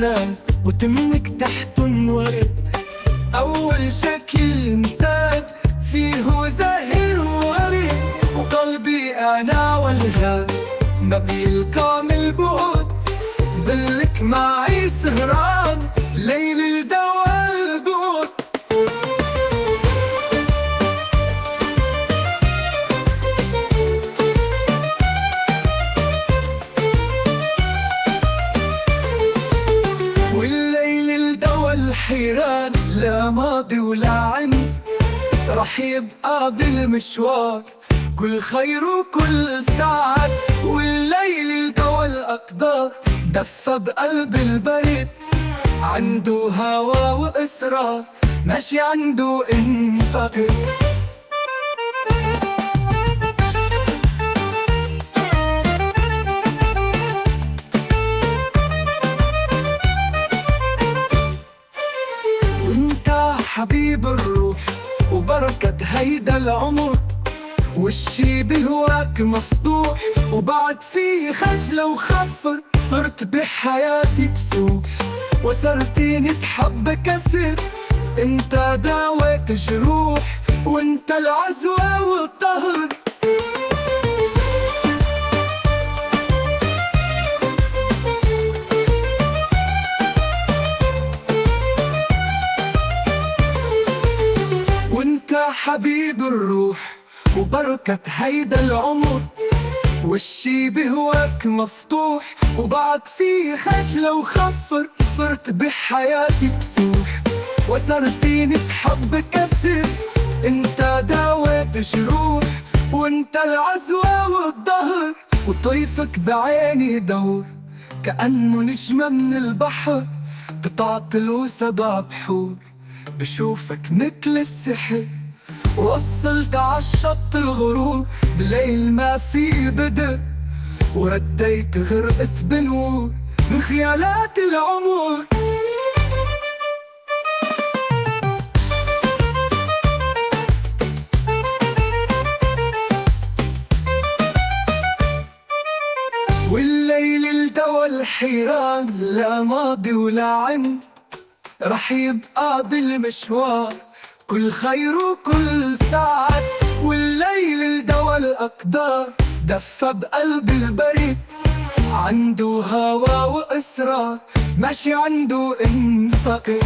أحلام وتملك تحتن ورد. أول شكل مساد فيه زهر ورد، وقلبي أنا والهام ما بيلقى بعد. ضلك معي سهران ليل الدوا البعد. والليل الدوا الحيران لا ماضي ولا عند، رح يبقى بالمشوار كل خير وكل سعد. والليل الدوا الأقدار دفى بقلب البيت، عنده هوى وإصرار ماشي عنده انفقد. وانت حبيب الروح وبركة هيدا العمر، والشي بهواك مفتوح وبعد فيه خجلة وخفر. صرت بحياتي كسوح وصرتيني بحب كسر، انت داويت جروح وانت العزوة والطهر. وانت حبيب الروح وبركة هيدا العمر، والشي بهواك مفتوح وبعد فيه خجلة وخفر. صرت بحياتي بسوح وصرتيني بحب كسر، انت داويت جروح وانت العزوة والظهر. وطيفك بعيني دور كأنه نجمة من البحر، بتعطل وسبع بحور بشوفك مثل السحر. وصلت عالشط الغروب بليل ما في بدر، ورديت غرقت بنور من خيالات العمر. والليل الدوا الحيران لا ماضي ولا عند، رح يبقى بالمشوار كل خير وكل سعد. والليل الدوا الأقدار دفى بقلب البريد، عنده هوى وإصرار ماشي عنده انفقد.